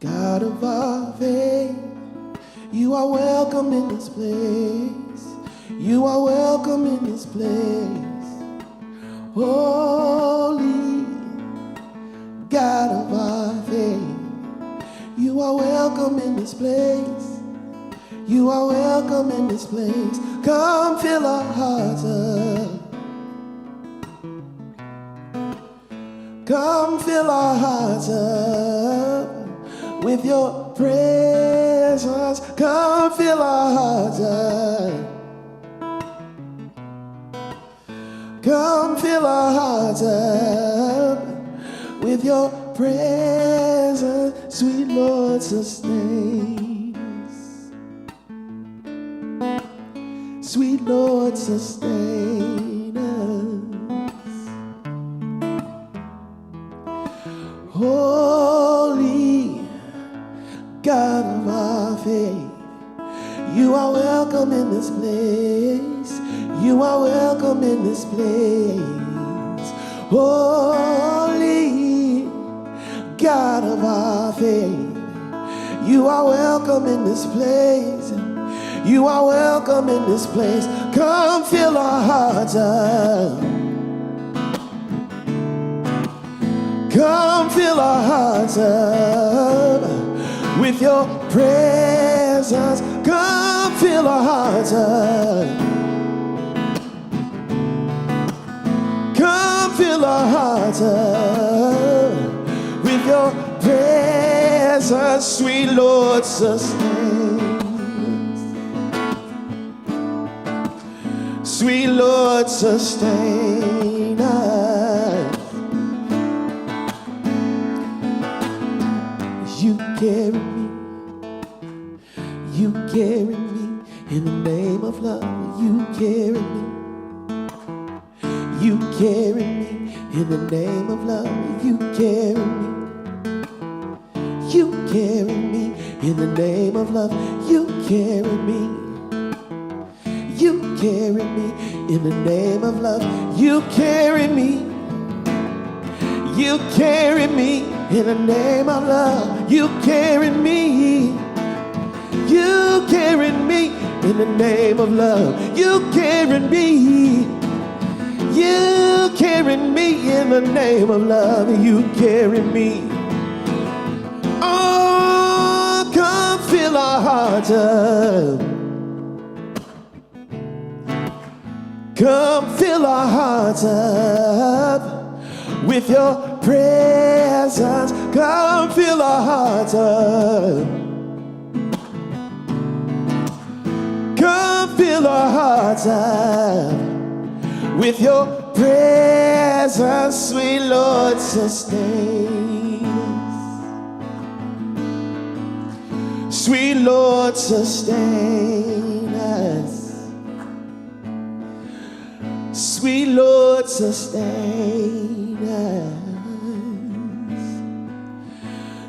God of our faith, you are welcome in this place. You are welcome in this place. Holy God of our faith, you are welcome in this place. You are welcome in this place. Come fill our hearts up. Come fill our hearts up with your presence. Come fill our hearts up. Come fill our hearts up with your presence. Sweet Lord, sustain us. Sweet Lord, sustain us. Holy God of our faith, you are welcome in this place. You are welcome in this place. Holy God of our faith, you are welcome in this place. You are welcome in this place. Come fill our hearts up. Come fill our hearts up with your presence. Come fill our hearts up. Come fill our hearts up with your presence. Sweet Lord, sustain us. Sweet Lord, sustain us. You carry me. You carry me in the name of love. You carry me. You carry me in the name of love. You carry me. You carry me in the name of love. You carry me. You carry me in the name of love. You carry me. You carry me in the name of love. You carry me. You carried me in the name of love. You carried me. You carried me in the name of love. You carried me. Oh, come fill our hearts up. Come fill our hearts up with your presence. Come fill our hearts up. Come fill our hearts up with your presence, sweet Lord, sustain us. Sweet Lord, sustain us. Sweet Lord, sustain us.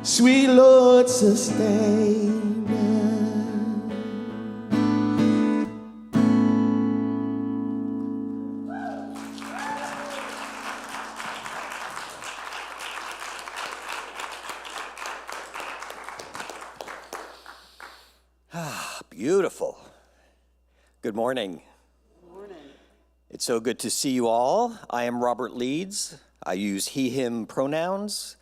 Sweet Lord, sustain Beautiful. Good morning. Good morning. It's so good to see you all. I am Robert Leeds. I use he, him pronouns.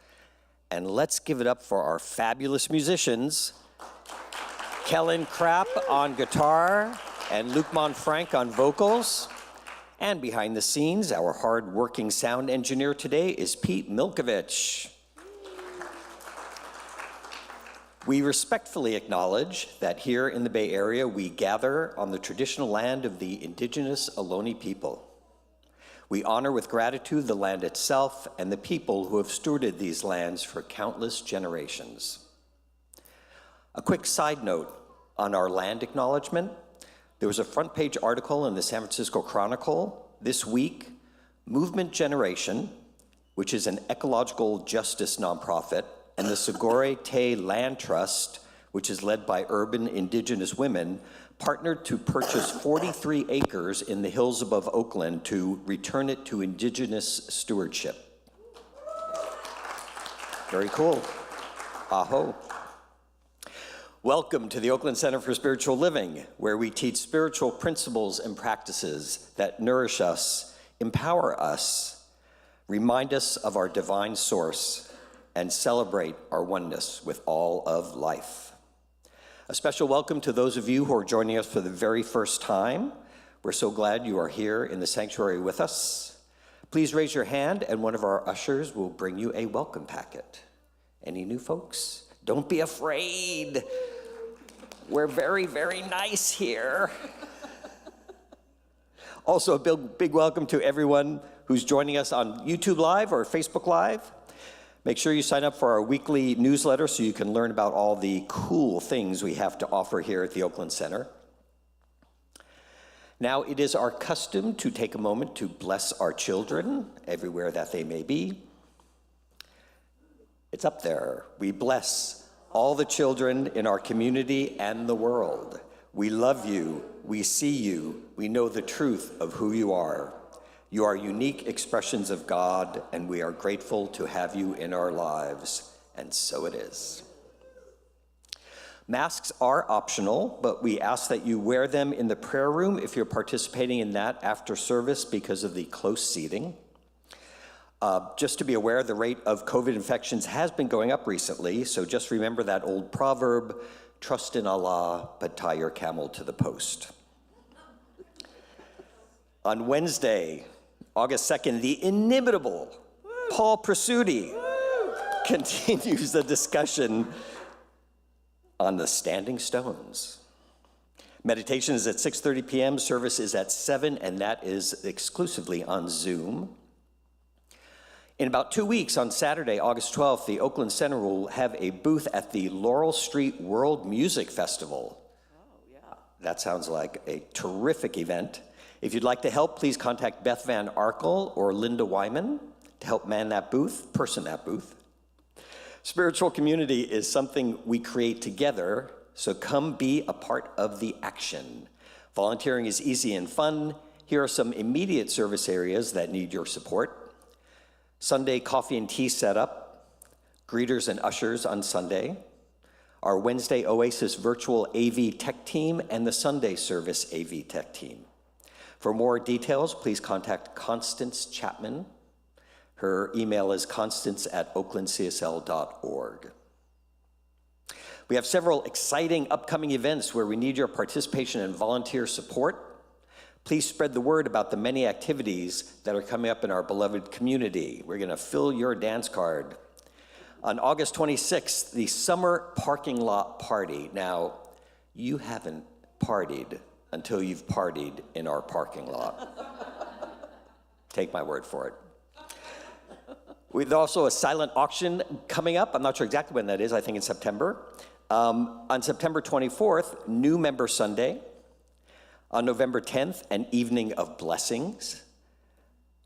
And let's give it up for our fabulous musicians. Kellen Krapp on guitar and Luke Monfrank on vocals. And behind the scenes, our hard-working sound engineer today is Pete Milkovich. We respectfully acknowledge that here in the Bay Area, we gather on the traditional land of the indigenous Ohlone people. We honor with gratitude the land itself and the people who have stewarded these lands for countless generations. A quick side note on our land acknowledgement. There was a front page article in the San Francisco Chronicle this week. Movement Generation, which is an ecological justice nonprofit, and the Sogorea Te Land Trust, which is led by urban indigenous women, partnered to purchase 43 acres in the hills above Oakland to return it to indigenous stewardship. Very cool. Aho. Welcome to the Oakland Center for Spiritual Living, where we teach spiritual principles and practices that nourish us, empower us, remind us of our divine source, and celebrate our oneness with all of life. A special welcome to those of you who are joining us for the very first time. We're so glad you are here in the sanctuary with us. Please raise your hand and one of our ushers will bring you a welcome packet. Any new folks? Don't be afraid. We're very, very nice here. Also, a big welcome to everyone who's joining us on YouTube Live or Facebook Live. Make sure you sign up for our weekly newsletter so you can learn about all the cool things we have to offer here at the Oakland Center. Now, it is our custom to take a moment to bless our children, everywhere that they may be. It's up there. We bless all the children in our community and the world. We love you. We see you. We know the truth of who you are. You are unique expressions of God, and we are grateful to have you in our lives, and so it is. Masks are optional, but we ask that you wear them in the prayer room if you're participating in that after service because of the close seating. Just to be aware, the rate of COVID infections has been going up recently, so just remember that old proverb, trust in Allah, but tie your camel to the post. On Wednesday, August 2nd, the inimitable Paul Presutti continues the discussion on the standing stones. Meditation is at 6:30 p.m., service is at 7, and that is exclusively on Zoom. In about 2 weeks, on Saturday, August 12th, the Oakland Center will have a booth at the Laurel Street World Music Festival. Oh, yeah. That sounds like a terrific event. If you'd like to help, please contact Beth Van Arkel or Linda Wyman to help person that booth. Spiritual community is something we create together, so come be a part of the action. Volunteering is easy and fun. Here are some immediate service areas that need your support. Sunday coffee and tea setup, greeters and ushers on Sunday. our Wednesday Oasis virtual AV tech team, and the Sunday service AV tech team. For more details, please contact Constance Chapman. Her email is constance@oaklandcsl.org. We have several exciting upcoming events where we need your participation and volunteer support. Please spread the word about the many activities that are coming up in our beloved community. We're going to fill your dance card. On August 26th, the Summer Parking Lot Party. Now, you haven't partied until you've partied in our parking lot. Take my word for it. With also a silent auction coming up. I'm not sure exactly when that is. I think in September. On September 24th, New Member Sunday. On November 10th, an Evening of Blessings.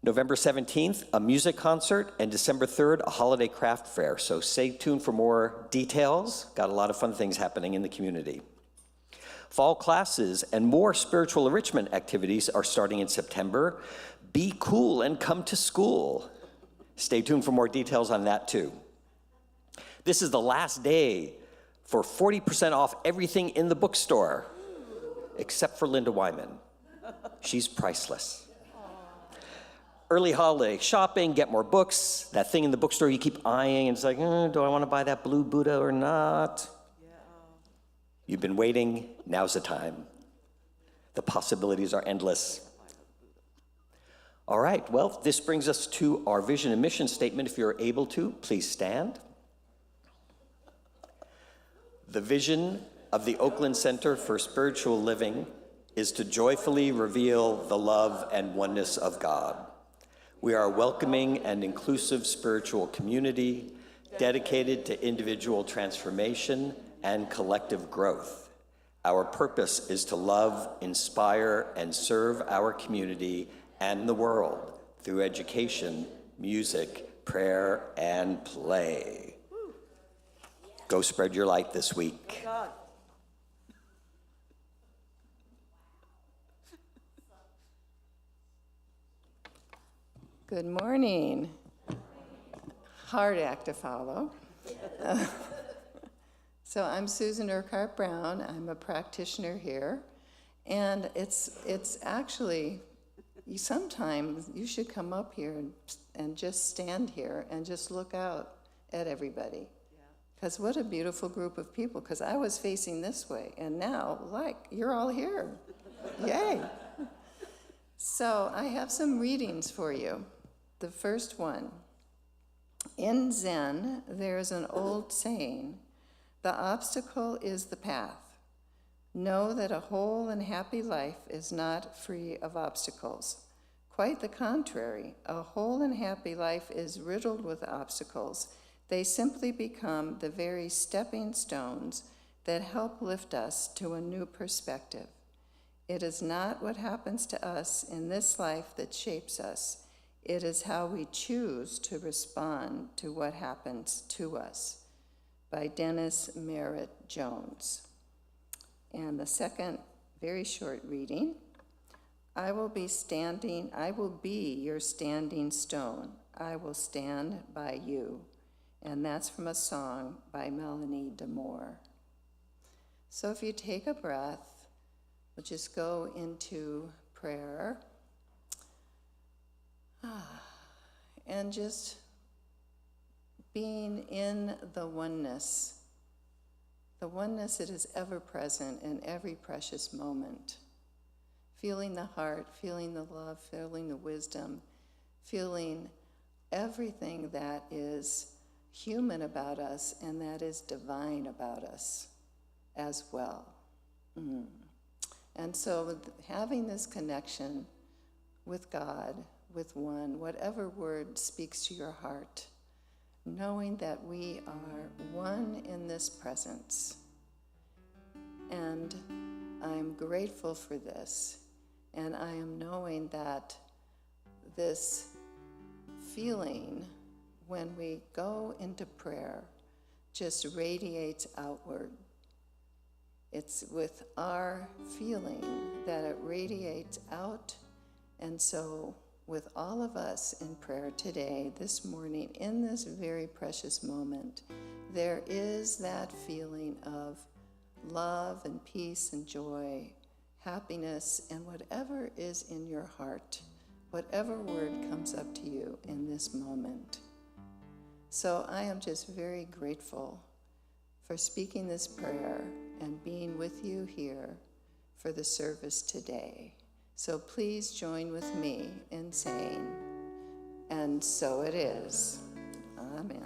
November 17th, a music concert, and December 3rd, a holiday craft fair. So stay tuned for more details. Got a lot of fun things happening in the community. Fall classes and more spiritual enrichment activities are starting in September. Be cool and come to school. Stay tuned for more details on that too. This is the last day for 40% off everything in the bookstore, except for Linda Wyman. She's priceless. Early holiday shopping, get more books. That thing in the bookstore you keep eyeing, and it's like, do I want to buy that blue Buddha or not? Yeah. You've been waiting, now's the time. The possibilities are endless. All right, well, this brings us to our vision and mission statement. If you're able to, please stand. The vision of the Oakland Center for Spiritual Living is to joyfully reveal the love and oneness of God. We are a welcoming and inclusive spiritual community dedicated to individual transformation and collective growth. Our purpose is to love, inspire, and serve our community and the world through education, music, prayer, and play. Go spread your light this week. God. Good morning. Hard act to follow. So I'm Susan Urquhart Brown. I'm a practitioner here. And it's actually, sometimes you should come up here and just stand here and just look out at everybody. Because what a beautiful group of people, because I was facing this way, and now, you're all here. Yay. So I have some readings for you. The first one. In Zen, there's an old saying, the obstacle is the path. Know that a whole and happy life is not free of obstacles. Quite the contrary, a whole and happy life is riddled with obstacles. They simply become the very stepping stones that help lift us to a new perspective. It is not what happens to us in this life that shapes us. It is how we choose to respond to what happens to us. By Dennis Merritt Jones. And the second very short reading, I will be your standing stone. I will stand by you. And that's from a song by Melanie DeMore. So if you take a breath, we'll just go into prayer. And just being in the oneness that is ever present in every precious moment. Feeling the heart, feeling the love, feeling the wisdom, feeling everything that is human about us and that is divine about us as well. And so having this connection with God, with one, whatever word speaks to your heart, knowing that we are one in this presence. And I'm grateful for this. And I am knowing that this feeling, when we go into prayer, just radiates outward. It's with our feeling that it radiates out, and so with all of us in prayer today, this morning, in this very precious moment, there is that feeling of love and peace and joy, happiness, and whatever is in your heart, whatever word comes up to you in this moment. So I am just very grateful for speaking this prayer and being with you here for the service today. So please join with me in saying, and so it is. Amen.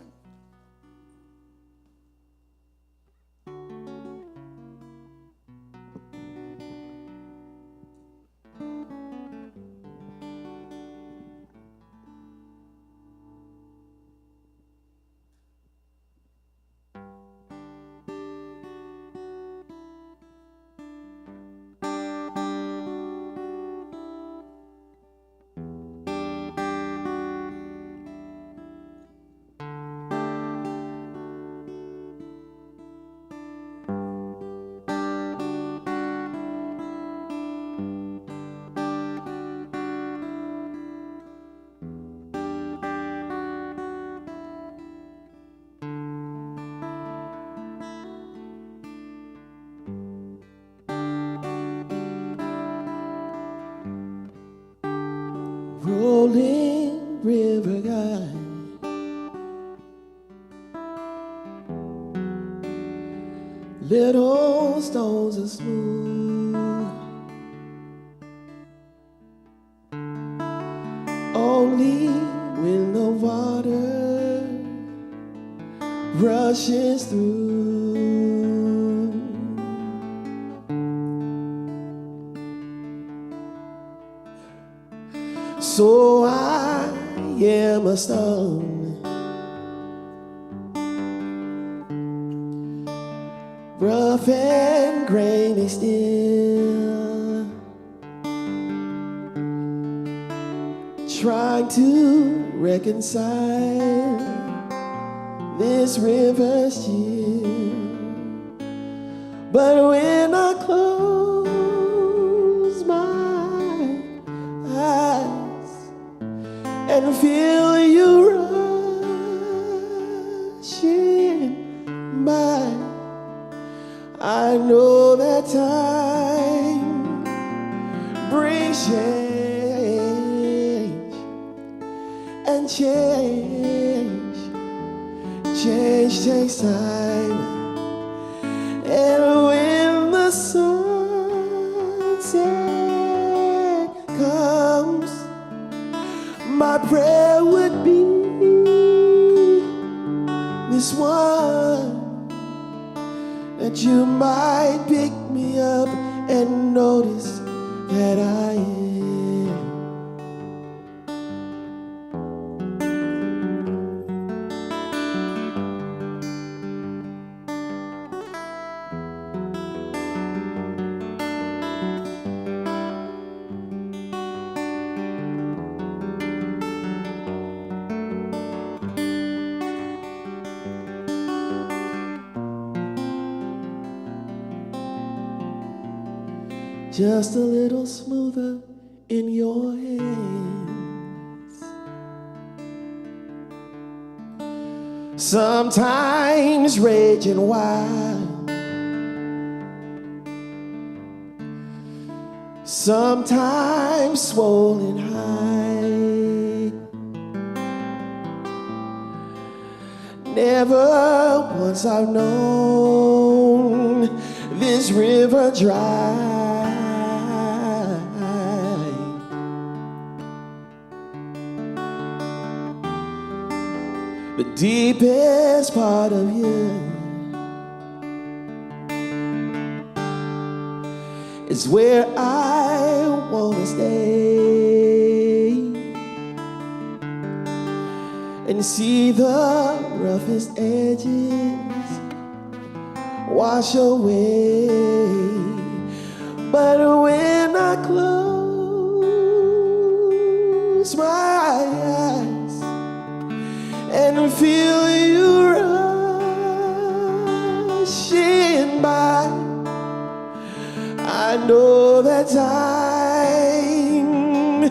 Rolling river guide, little stones are smooth, only when the water rushes through. So I am a stone, rough and grainy still, trying to reconcile this river's chill. But when I close my eyes and feel you rushing by, I know that time brings change, and change takes time. And when the sunset comes, my prayer would be this one, that you might pick me up and notice that I am. Just a little smoother in your hands. Sometimes raging wild, sometimes swollen high. Never once I've known this river dry. The deepest part of you is where I wanna stay and see the roughest edges wash away. But when I close my eyes and feel you rushing by, I know that time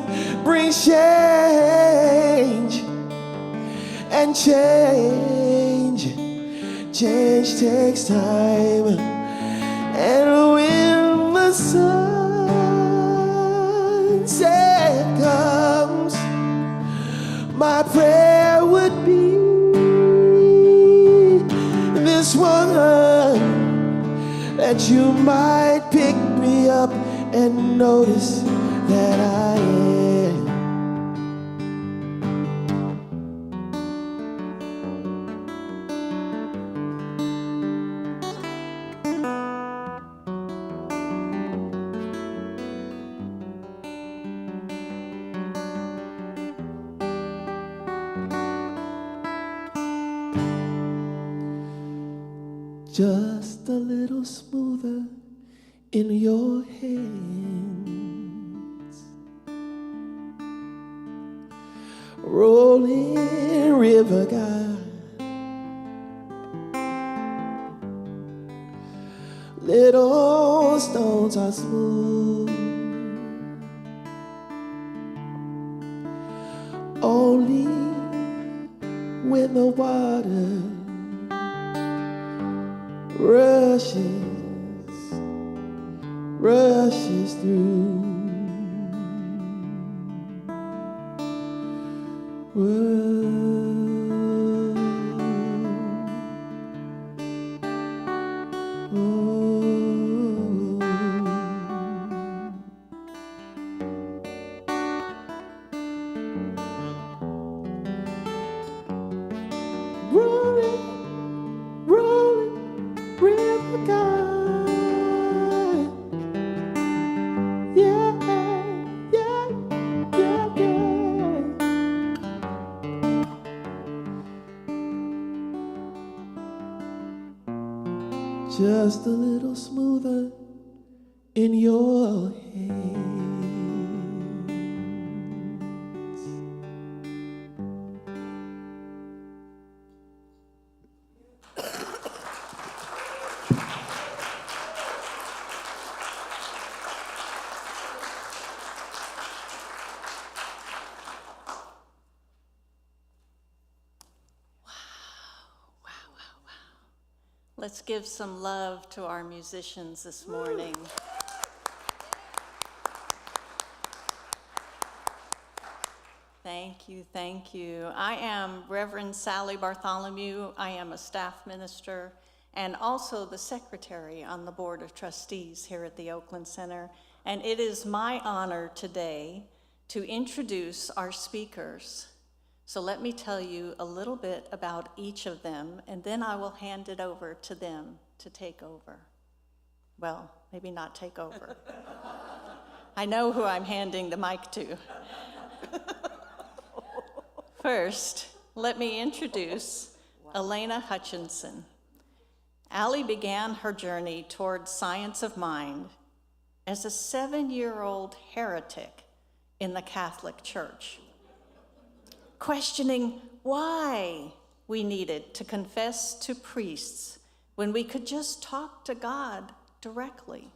brings things change, and change takes time. And when the sunset comes, my prayer would be this one, that you might pick me up and notice that I am. Just a little smoother in your hands, rolling river God, little stones are smooth, only when the water rushes through. Rolling, rolling river God. Yeah, yeah, yeah, yeah. Just a little smoother in your hands. Let's give some love to our musicians this morning. Thank you, thank you. I am Reverend Sally Bartholomew. I am a staff minister and also the secretary on the Board of Trustees here at the Oakland Center. And it is my honor today to introduce our speakers. So let me tell you a little bit about each of them, and then I will hand it over to them to take over. Well, maybe not take over. I know who I'm handing the mic to. First, let me introduce Alena Hutchinson. Allie began her journey towards science of mind as a 7-year-old heretic in the Catholic Church, questioning why we needed to confess to priests when we could just talk to God directly.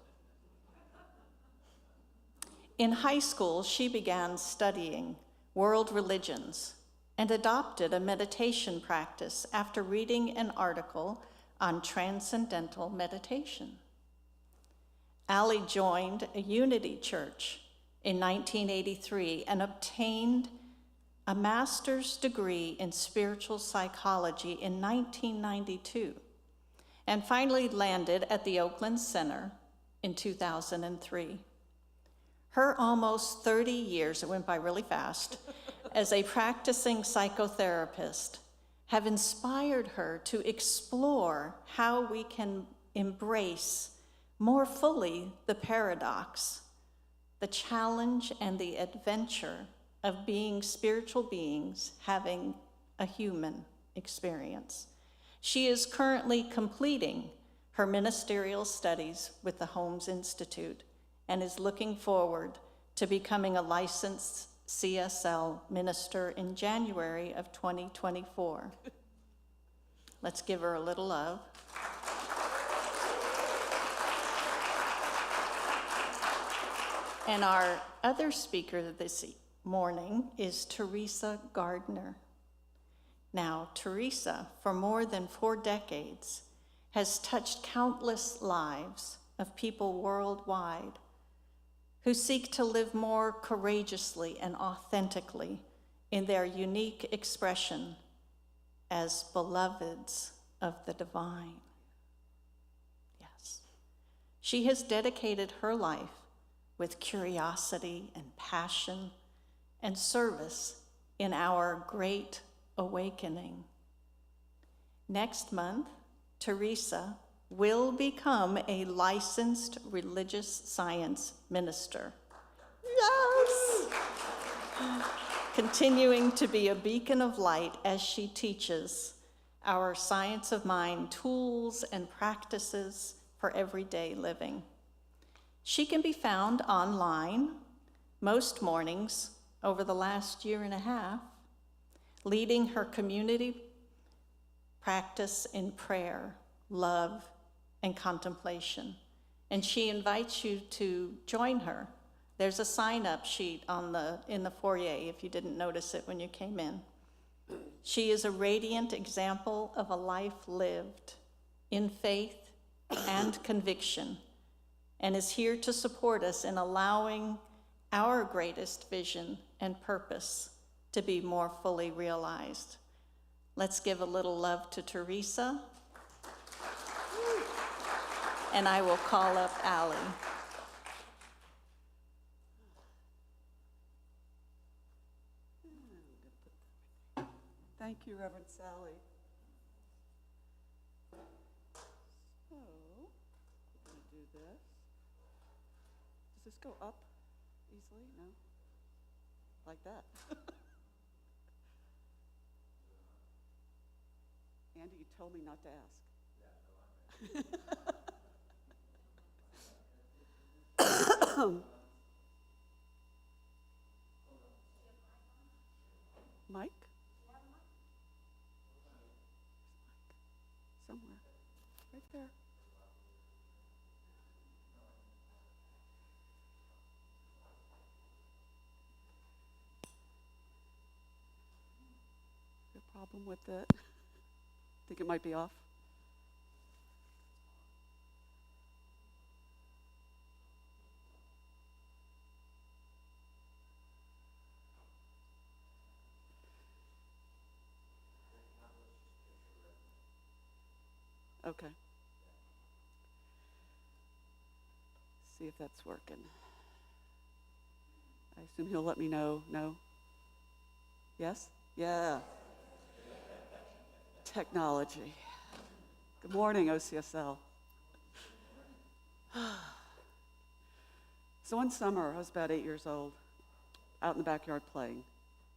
In high school, she began studying world religions and adopted a meditation practice after reading an article on transcendental meditation. Allie joined a Unity Church in 1983 and obtained a master's degree in spiritual psychology in 1992, and finally landed at the Oakland Center in 2003. Her almost 30 years, it went by really fast, as a practicing psychotherapist have inspired her to explore how we can embrace more fully the paradox, the challenge and the adventure of being spiritual beings having a human experience. She is currently completing her ministerial studies with the Holmes Institute and is looking forward to becoming a licensed CSL minister in January of 2024. Let's give her a little love. And our other speaker morning is Teresa Gardiner. Now, Teresa, for more than 4 decades, has touched countless lives of people worldwide who seek to live more courageously and authentically in their unique expression as beloveds of the divine. Yes. She has dedicated her life with curiosity and passion and service in our great awakening. Next month, Teresa will become a licensed religious science minister. Yes! Continuing to be a beacon of light as she teaches our science of mind tools and practices for everyday living. She can be found online most mornings over the last 1.5 years, leading her community practice in prayer, love, and contemplation. And she invites you to join her. There's a sign-up sheet in the foyer if you didn't notice it when you came in. She is a radiant example of a life lived in faith and conviction, and is here to support us in allowing our greatest vision and purpose to be more fully realized. Let's give a little love to Teresa. And I will call up Allie. Thank you, Reverend Sally. So, we're going to do this. Does this go up easily? No? Like that. Andy, you told me not to ask. Mike? Somewhere. Right there. Is there a problem with it? Think it might be off? Okay. See if that's working. I assume he'll let me know. No? Yes? Yeah. Technology. Good morning, OCSL. So one summer, I was about 8 years old, out in the backyard playing,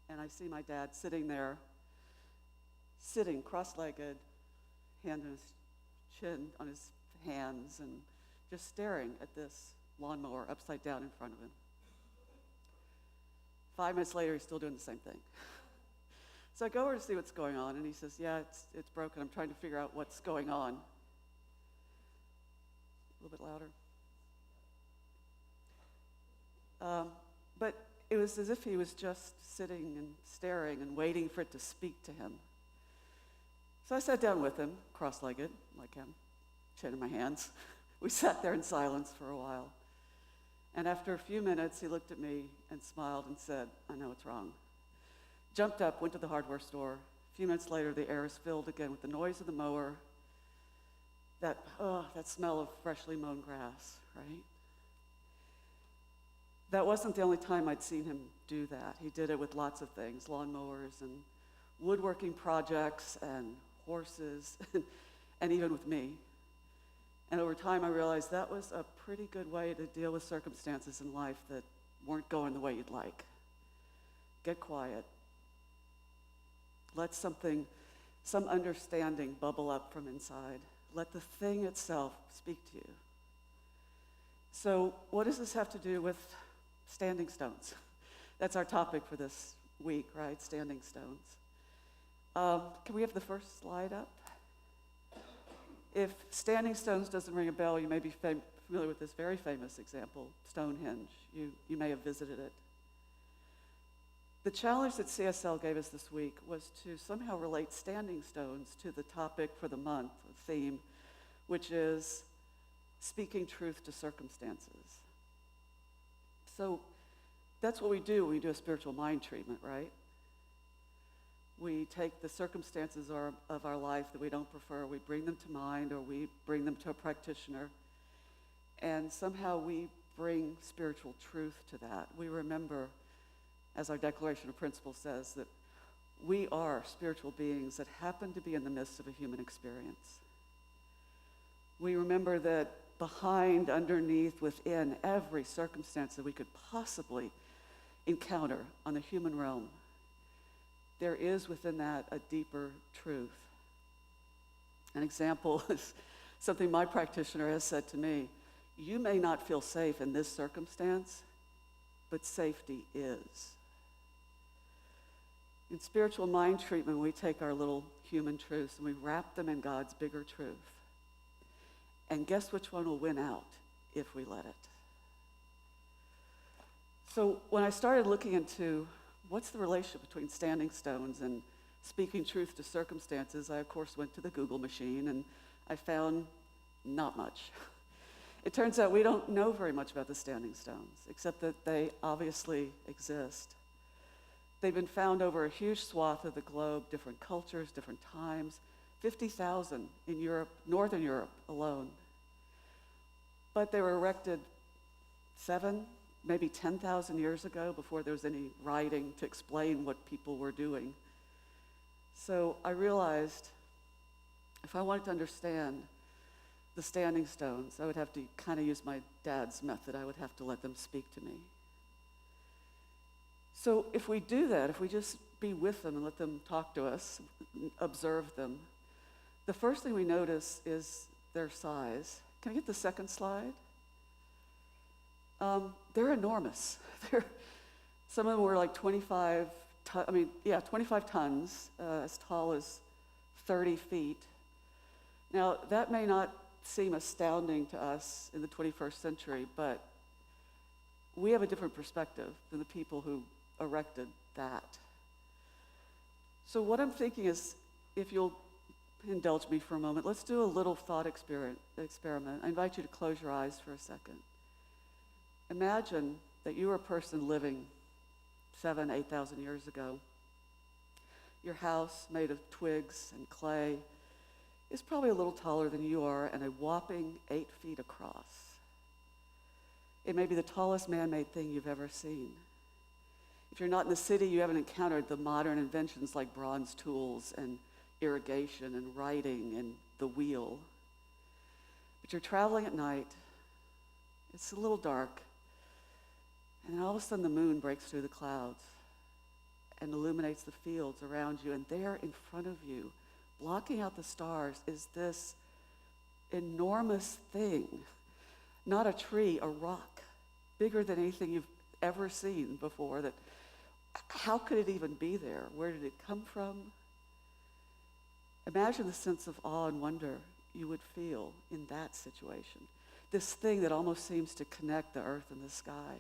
and I see my dad sitting there, cross-legged, hand on his chin on his hands, and just staring at this lawnmower upside down in front of him. 5 minutes later, he's still doing the same thing. So I go over to see what's going on, and he says, yeah, it's broken. I'm trying to figure out what's going on. A little bit louder. But it was as if he was just sitting and staring and waiting for it to speak to him. So I sat down with him, cross-legged, like him, chin in my hands. We sat there in silence for a while. And after a few minutes, he looked at me and smiled and said, I know what's wrong. Jumped up, went to the hardware store. A few minutes later, the air is filled again with the noise of the mower, that smell of freshly mown grass, right? That wasn't the only time I'd seen him do that. He did it with lots of things, lawnmowers and woodworking projects and horses, and even with me. And over time, I realized that was a pretty good way to deal with circumstances in life that weren't going the way you'd like. Get quiet. Let some understanding bubble up from inside. Let the thing itself speak to you. So what does this have to do with standing stones? That's our topic for this week, right? Standing stones. Can we have the first slide up? If standing stones doesn't ring a bell, you may be familiar with this very famous example, Stonehenge. You may have visited it. The challenge that CSL gave us this week was to somehow relate standing stones to the topic for the month, the theme, which is speaking truth to circumstances. So that's what we do when we do a spiritual mind treatment, right? We take the circumstances of our life that we don't prefer, we bring them to mind, or we bring them to a practitioner, and somehow we bring spiritual truth to that. We remember, as our Declaration of Principles says, that we are spiritual beings that happen to be in the midst of a human experience. We remember that behind, underneath, within every circumstance that we could possibly encounter on the human realm, there is within that a deeper truth. An example is something my practitioner has said to me: you may not feel safe in this circumstance, but safety is. In spiritual mind treatment, we take our little human truths and we wrap them in God's bigger truth. And guess which one will win out if we let it? So when I started looking into what's the relationship between standing stones and speaking truth to circumstances, I, of course, went to the Google machine, and I found not much. It turns out we don't know very much about the standing stones, except that they obviously exist. They've been found over a huge swath of the globe, different cultures, different times, 50,000 in Europe, Northern Europe alone. But they were erected 7, maybe 10,000 years ago, before there was any writing to explain what people were doing. So I realized if I wanted to understand the standing stones, I would have to kind of use my dad's method. I would have to let them speak to me. So if we do that, if we just be with them and let them talk to us, observe them, the first thing we notice is their size. Can I get the second slide? They're enormous. Some of them were like 25 tons, as tall as 30 feet. Now, that may not seem astounding to us in the 21st century, but we have a different perspective than the people who erected that. So what I'm thinking is, if you'll indulge me for a moment, let's do a little thought experiment. I invite you to close your eyes for a second. Imagine that you were a person living 7,000, 8,000 years ago. Your house, made of twigs and clay, is probably a little taller than you are and a whopping 8 feet across. It may be the tallest man-made thing you've ever seen. If you're not in the city, you haven't encountered the modern inventions like bronze tools and irrigation and writing and the wheel. But you're traveling at night, it's a little dark, and then all of a sudden the moon breaks through the clouds and illuminates the fields around you, and there in front of you, blocking out the stars, is this enormous thing. Not a tree, a rock, bigger than anything you've ever seen before. That, how could it even be there? Where did it come from? Imagine the sense of awe and wonder you would feel in that situation. This thing that almost seems to connect the earth and the sky.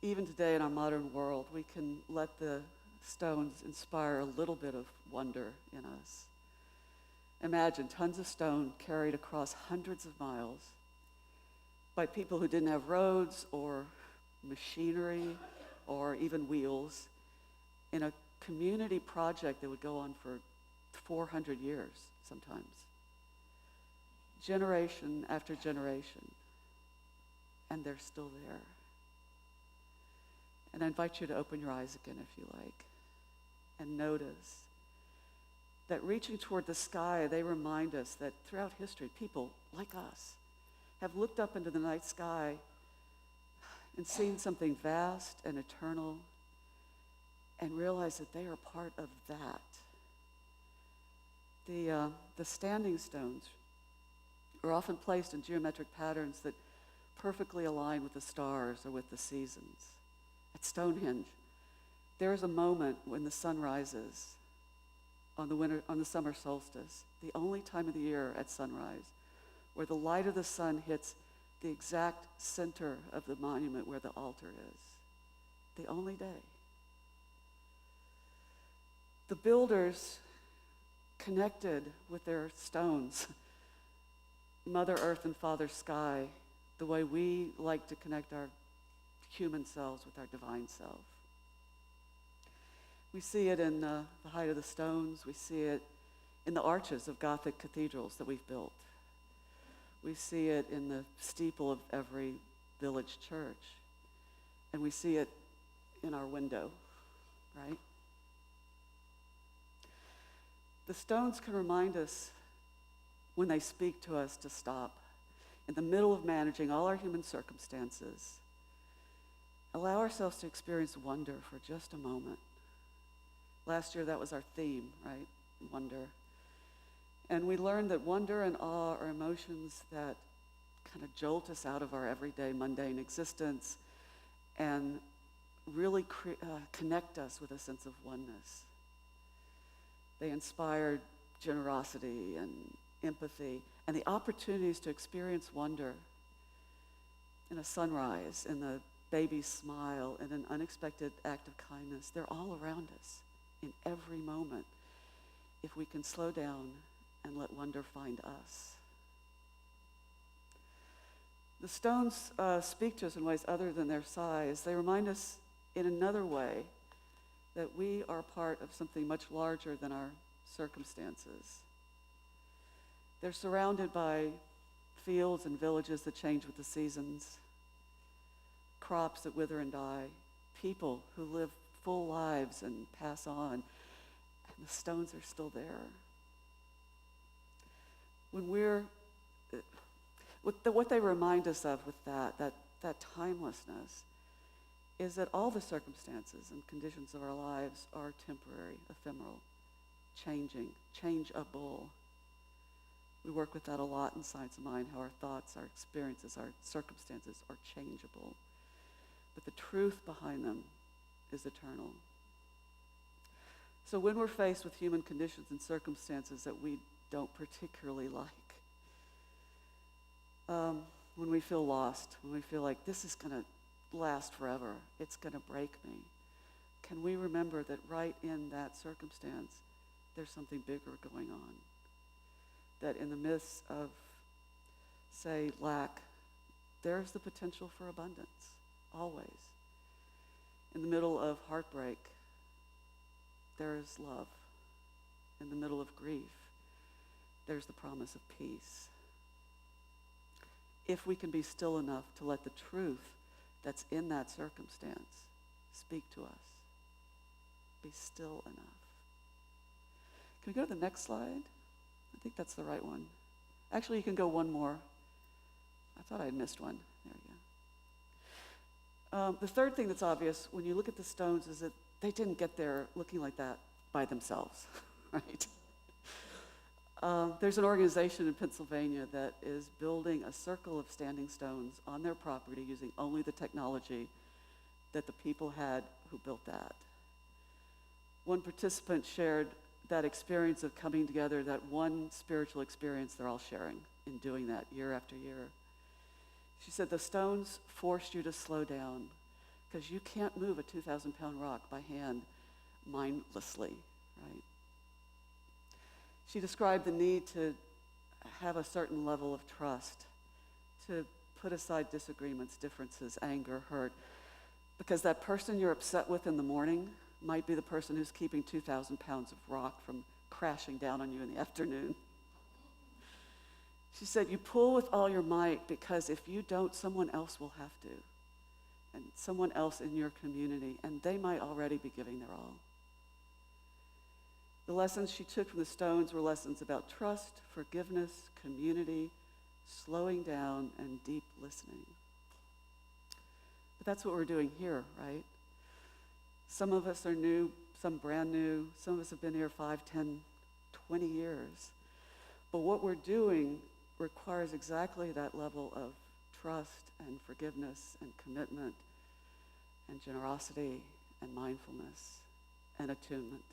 Even today in our modern world, we can let the stones inspire a little bit of wonder in us. Imagine tons of stone carried across hundreds of miles by people who didn't have roads or machinery or even wheels in a community project that would go on for 400 years sometimes. Generation after generation. And they're still there. And I invite you to open your eyes again if you like and notice that reaching toward the sky, they remind us that throughout history, people like us have looked up into the night sky and seen something vast and eternal and realized that they are part of that. The standing stones are often placed in geometric patterns that perfectly align with the stars or with the seasons. At Stonehenge, there is a moment when the sun rises on the summer solstice, the only time of the year at sunrise, where the light of the sun hits the exact center of the monument where the altar is. the only day. The builders connected with their stones, Mother Earth and Father Sky, the way we like to connect our human selves with our divine self. We see it in the height of the stones. We see it in the arches of Gothic cathedrals that we've built. We see it in the steeple of every village church. And we see it in our window, right? The stones can remind us when they speak to us to stop. In the middle of managing all our human circumstances, allow ourselves to experience wonder for just a moment. Last year, that was our theme, right? Wonder. And we learned that wonder and awe are emotions that kind of jolt us out of our everyday mundane existence and really connect us with a sense of oneness. They inspired generosity and empathy and the opportunities to experience wonder in a sunrise, in the baby's smile, in an unexpected act of kindness. They're all around us in every moment if we can slow down and let wonder find us. The stones speak to us in ways other than their size. They remind us in another way that we are part of something much larger than our circumstances. They're surrounded by fields and villages that change with the seasons, crops that wither and die, people who live full lives and pass on, and the stones are still there. When what they remind us of with that timelessness is that all the circumstances and conditions of our lives are temporary, ephemeral, changing, changeable. We work with that a lot in Science of Mind, how our thoughts, our experiences, our circumstances are changeable. But the truth behind them is eternal. So when we're faced with human conditions and circumstances that we don't particularly like, when we feel lost, when we feel like this is going to last forever, it's going to break me, can we remember that right in that circumstance, there's something bigger going on? That in the midst of, say, lack, there's the potential for abundance, always. In the middle of heartbreak, there is love. In the middle of grief, there's the promise of peace. If we can be still enough to let the truth that's in that circumstance speak to us. Be still enough. Can we go to the next slide? I think that's the right one. Actually, you can go one more. I thought I had missed one. There we go. The third thing that's obvious when you look at the stones is that they didn't get there looking like that by themselves, right? There's an organization in Pennsylvania that is building a circle of standing stones on their property using only the technology that the people had who built that. One participant shared that experience of coming together, that one spiritual experience they're all sharing in doing that year after year. She said the stones forced you to slow down because you can't move a 2,000-pound rock by hand mindlessly, right? She described the need to have a certain level of trust, to put aside disagreements, differences, anger, hurt, because that person you're upset with in the morning might be the person who's keeping 2,000 pounds of rock from crashing down on you in the afternoon. She said, you pull with all your might because if you don't, someone else will have to, and someone else in your community, and they might already be giving their all. The lessons she took from the stones were lessons about trust, forgiveness, community, slowing down, and deep listening. But that's what we're doing here, right? Some of us are new, some brand new. Some of us have been here 5, 10, 20 years. But what we're doing requires exactly that level of trust and forgiveness and commitment and generosity and mindfulness and attunement.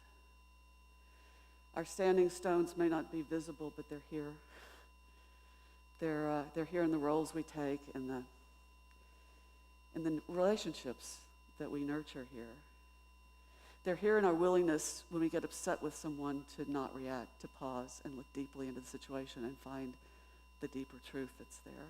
Our standing stones may not be visible, but they're here. They're here in the roles we take, in the relationships that we nurture here. They're here in our willingness when we get upset with someone to not react, to pause and look deeply into the situation and find the deeper truth that's there.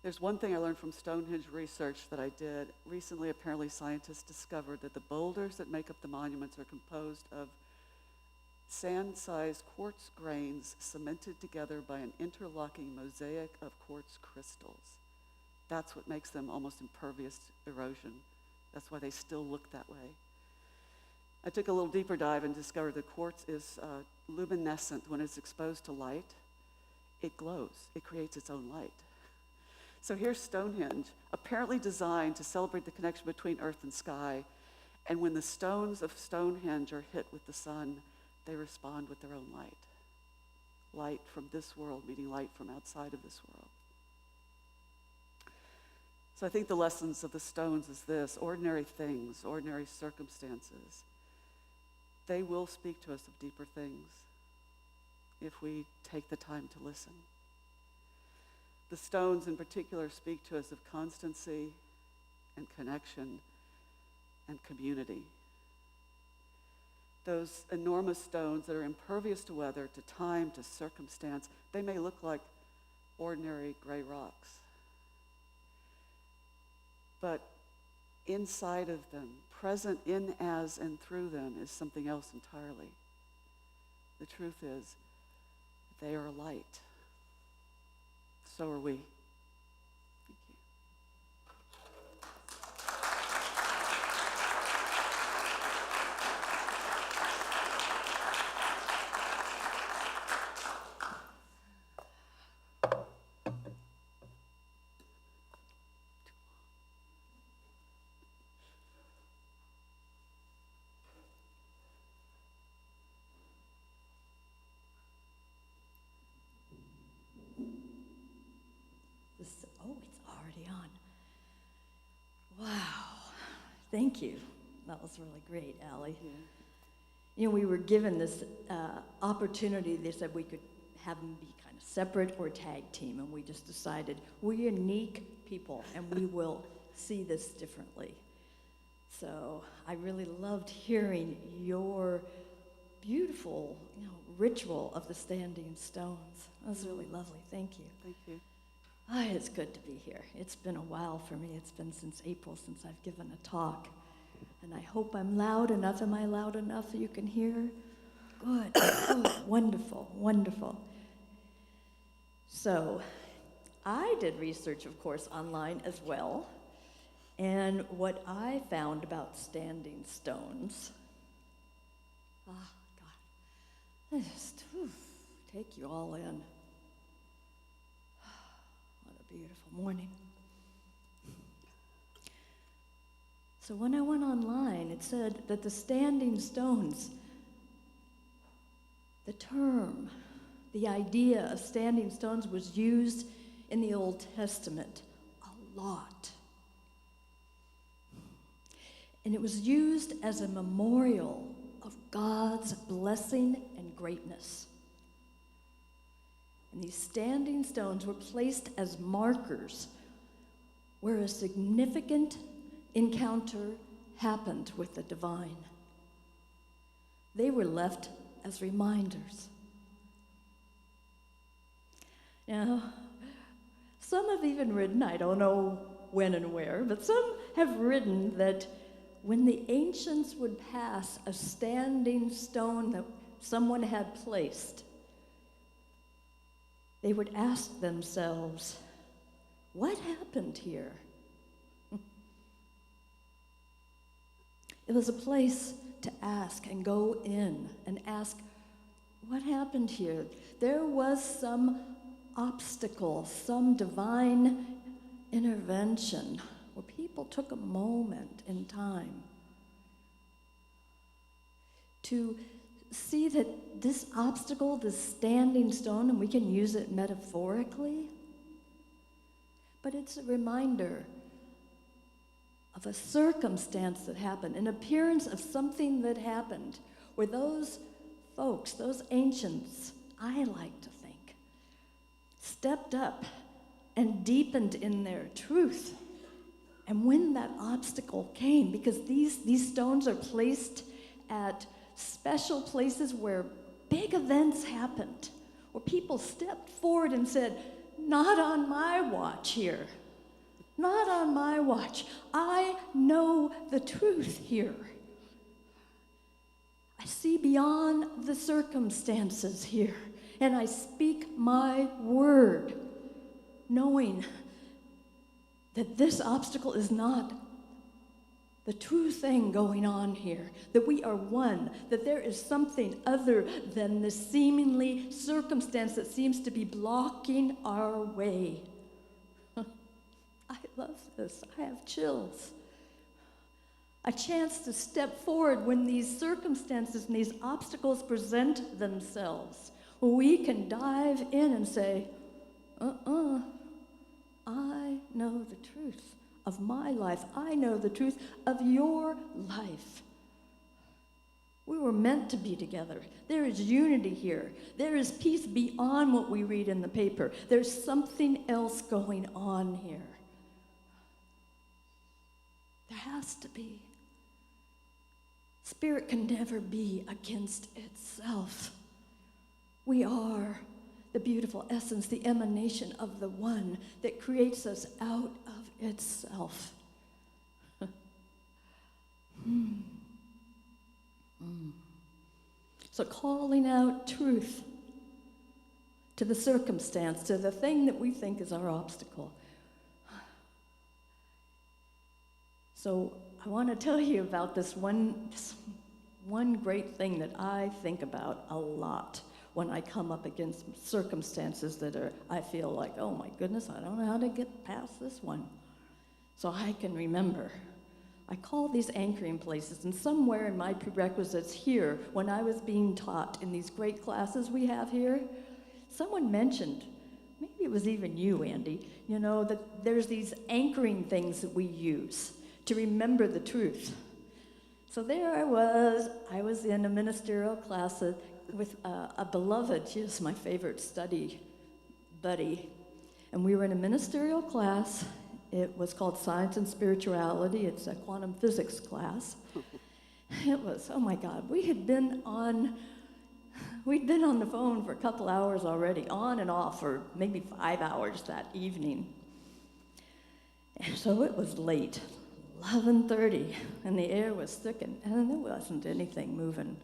There's one thing I learned from Stonehenge research that I did. Recently, apparently, scientists discovered that the boulders that make up the monuments are composed of sand-sized quartz grains cemented together by an interlocking mosaic of quartz crystals. That's what makes them almost impervious to erosion. That's why they still look that way. I took a little deeper dive and discovered that quartz is luminescent. When it's exposed to light, it glows. It creates its own light. So here's Stonehenge, apparently designed to celebrate the connection between earth and sky. And when the stones of Stonehenge are hit with the sun, they respond with their own light. Light from this world meeting light from outside of this world. So I think the lessons of the stones is this: ordinary things, ordinary circumstances, they will speak to us of deeper things if we take the time to listen. The stones in particular speak to us of constancy and connection and community. Those enormous stones that are impervious to weather, to time, to circumstance, they may look like ordinary gray rocks. But inside of them, present in, as, and through them, is something else entirely. The truth is, they are light. So are we. Thank you. It's already on. Wow. Thank you. That was really great, Allie. Yeah. You know, we were given this opportunity. They said we could have them be kind of separate or tag team, and we just decided we're unique people, and we will see this differently. So I really loved hearing your beautiful, ritual of the standing stones. That was really lovely. Thank you. Thank you. It's good to be here. It's been a while for me. It's been since April since I've given a talk. And I hope I'm loud enough. Am I loud enough that you can hear? Good. Oh, wonderful, wonderful. So I did research, of course, online as well. And what I found about standing stones, God, I just take you all in. Beautiful morning. So when I went online, it said that the standing stones, the term, the idea of standing stones was used in the Old Testament a lot. And it was used as a memorial of God's blessing and greatness. And these standing stones were placed as markers where a significant encounter happened with the divine. They were left as reminders. Now, some have even written, I don't know when and where, but some have written that when the ancients would pass a standing stone that someone had placed, they would ask themselves, what happened here? It was a place to ask and go in and ask, what happened here? There was some obstacle, some divine intervention where people took a moment in time to see that this obstacle, this standing stone, and we can use it metaphorically, but it's a reminder of a circumstance that happened, an appearance of something that happened, where those folks, those ancients, I like to think, stepped up and deepened in their truth And when that obstacle came, because these stones are placed at special places where big events happened, where people stepped forward and said, not on my watch here. Not on my watch. I know the truth here. I see beyond the circumstances here, and I speak my word, knowing that this obstacle is not the true thing going on here, that we are one, that there is something other than the seemingly circumstance that seems to be blocking our way. I love this. I have chills. A chance to step forward when these circumstances and these obstacles present themselves. We can dive in and say, I know the truth of my life. I know the truth of your life. We were meant to be together. There is unity here. There is peace beyond what we read in the paper. There's something else going on here. There has to be. Spirit can never be against itself. We are the beautiful essence, the emanation of the one that creates us out of itself. So calling out truth to the circumstance, to the thing that we think is our obstacle. So I want to tell you about this one great thing that I think about a lot when I come up against circumstances that I feel like, oh my goodness, I don't know how to get past this one. So I can remember. I call these anchoring places, and somewhere in my prerequisites here, when I was being taught in these great classes we have here, someone mentioned, maybe it was even you, Andy, that there's these anchoring things that we use to remember the truth. So there I was in a ministerial class with a beloved, she was my favorite study buddy, and we were in a ministerial class. It was called Science and Spirituality. It's a quantum physics class. It was, oh my God, we'd been on the phone for a couple hours already, on and off for maybe 5 hours that evening. And so it was late, 11:30, and the air was thick, and there wasn't anything moving.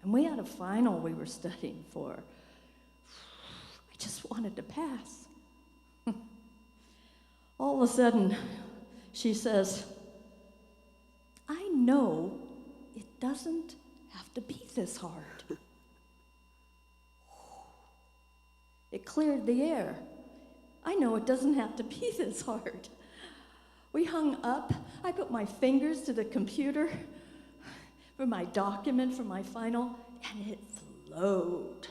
And we had a final we were studying for. I just wanted to pass. All of a sudden, she says, I know it doesn't have to be this hard. It cleared the air. I know it doesn't have to be this hard. We hung up. I put my fingers to the computer for my document, for my final, and it flowed.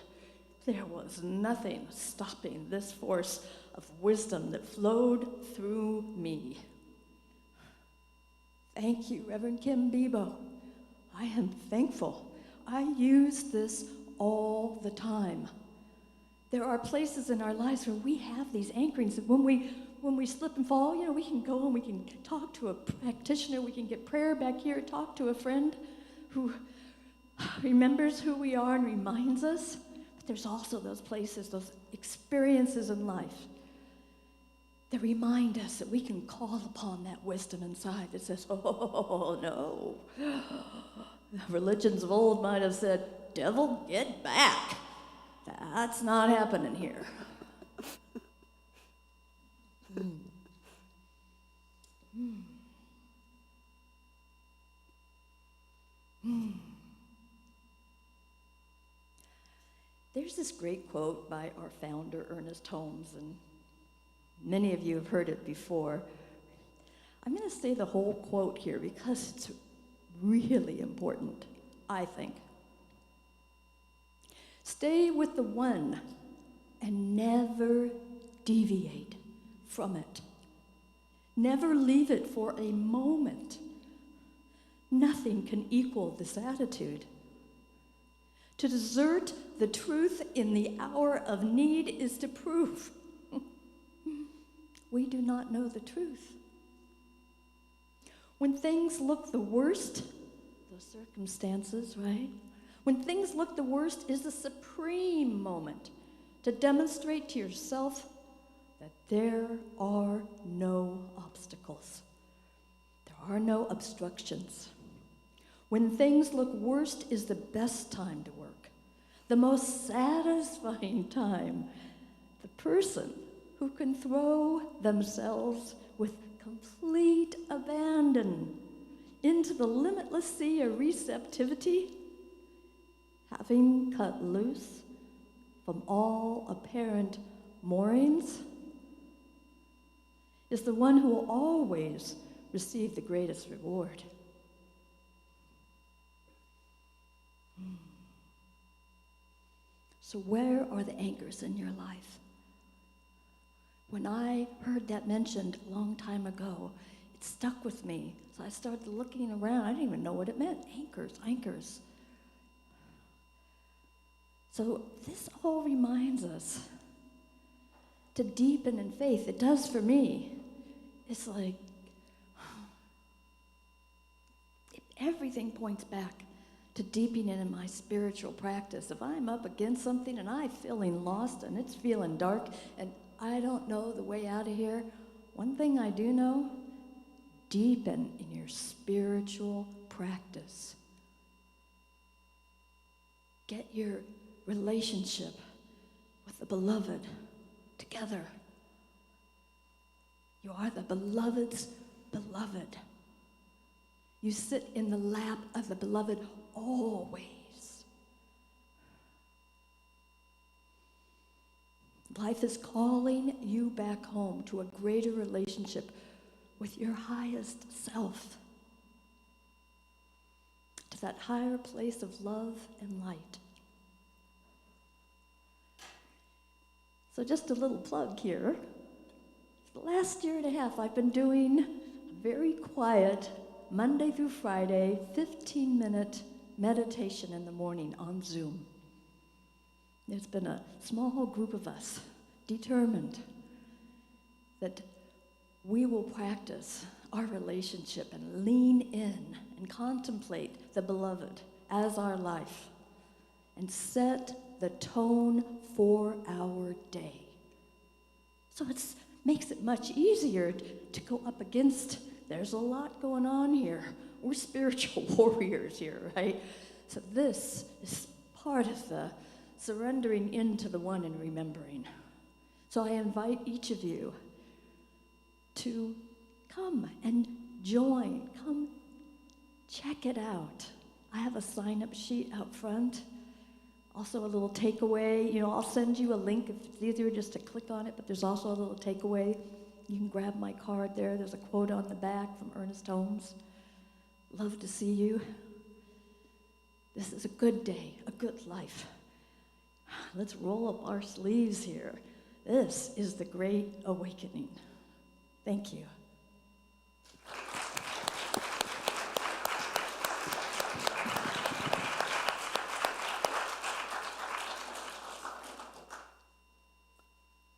There was nothing stopping this force of wisdom that flowed through me. Thank you, Reverend Kim Bebo. I am thankful. I use this all the time. There are places in our lives where we have these anchorings. When we slip and fall, we can go and we can talk to a practitioner. We can get prayer back here, talk to a friend who remembers who we are and reminds us. But there's also those places, those experiences in life that remind us that we can call upon that wisdom inside that says, oh, no. The religions of old might have said, devil, get back. That's not happening here. There's this great quote by our founder, Ernest Holmes, and many of you have heard it before. I'm going to say the whole quote here because it's really important, I think. Stay with the one and never deviate from it. Never leave it for a moment. Nothing can equal this attitude. To desert the truth in the hour of need is to prove we do not know the truth. When things look the worst, the circumstances, right? When things look the worst is the supreme moment to demonstrate to yourself that there are no obstacles. There are no obstructions. When things look worst is the best time to work, the most satisfying time. The person who can throw themselves with complete abandon into the limitless sea of receptivity, having cut loose from all apparent moorings, is the one who will always receive the greatest reward. So where are the anchors in your life? When I heard that mentioned a long time ago, it stuck with me. So I started looking around. I didn't even know what it meant. Anchors, anchors. So this all reminds us to deepen in faith. It does for me. It's like everything points back to deepening in my spiritual practice. If I'm up against something and I'm feeling lost and it's feeling dark and I don't know the way out of here, one thing I do know, deepen in your spiritual practice. Get your relationship with the beloved together. You are the beloved's beloved. You sit in the lap of the beloved always. Life is calling you back home to a greater relationship with your highest self, to that higher place of love and light. So just a little plug here. For the last year and a half, I've been doing a very quiet, Monday through Friday, 15-minute meditation in the morning on Zoom. There's been a small group of us determined that we will practice our relationship and lean in and contemplate the beloved as our life and set the tone for our day. So it makes it much easier to go up against, there's a lot going on here. We're spiritual warriors here, right? So this is part of the surrendering into the one and remembering. So I invite each of you to come and join. Come check it out. I have a sign-up sheet out front. Also a little takeaway. I'll send you a link if it's easier just to click on it, but there's also a little takeaway. You can grab my card there. There's a quote on the back from Ernest Holmes. Love to see you. This is a good day, a good life. Let's roll up our sleeves here. This is the Great Awakening. Thank you.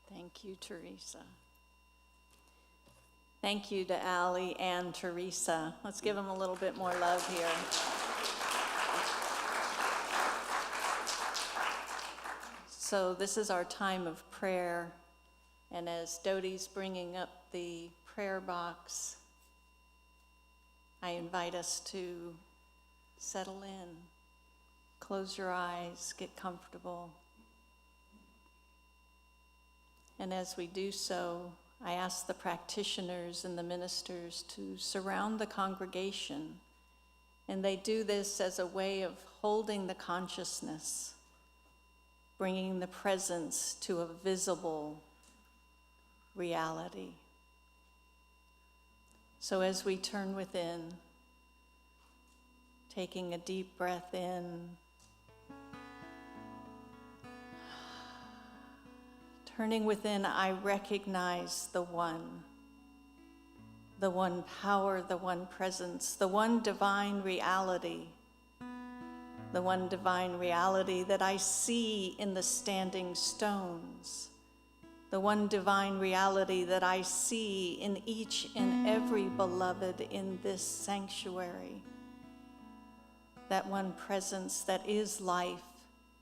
Thank you, Teresa. Thank you to Ali and Teresa. Let's give them a little bit more love here. So this is our time of prayer, and as Dodie's bringing up the prayer box, I invite us to settle in, close your eyes, get comfortable. And as we do so, I ask the practitioners and the ministers to surround the congregation, and they do this as a way of holding the consciousness, bringing the presence to a visible reality. So as we turn within, taking a deep breath in, turning within, I recognize the one power, the one presence, the one divine reality that I see in the standing stones, the one divine reality that I see in each and every beloved in this sanctuary. That one presence that is life,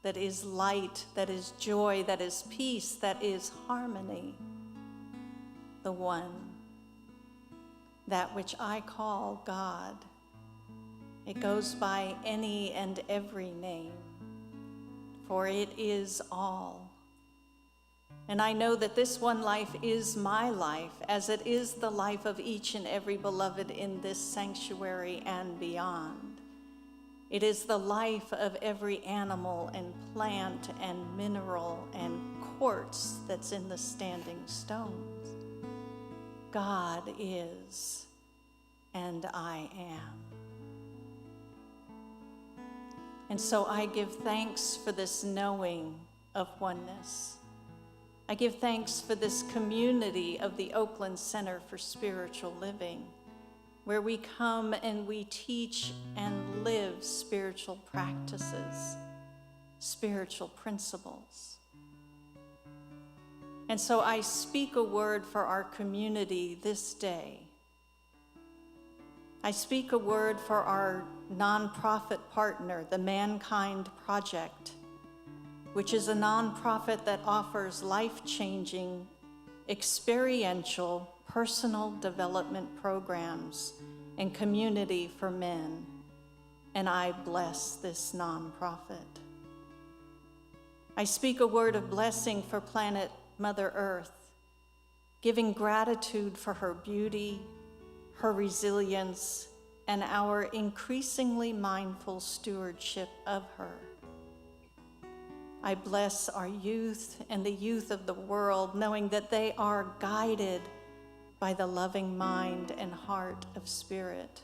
that is light, that is joy, that is peace, that is harmony. The one, that which I call God. It goes by any and every name, for it is all. And I know that this one life is my life, as it is the life of each and every beloved in this sanctuary and beyond. It is the life of every animal and plant and mineral and quartz that's in the standing stones. God is, and I am. And so I give thanks for this knowing of oneness. I give thanks for this community of the Oakland Center for Spiritual Living, where we come and we teach and live spiritual practices, spiritual principles. And so I speak a word for our community this day. I speak a word for our nonprofit partner, the Mankind Project, which is a nonprofit that offers life-changing, experiential, personal development programs and community for men. And I bless this nonprofit. I speak a word of blessing for planet Mother Earth, giving gratitude for her beauty, her resilience, and our increasingly mindful stewardship of her. I bless our youth and the youth of the world, knowing that they are guided by the loving mind and heart of Spirit.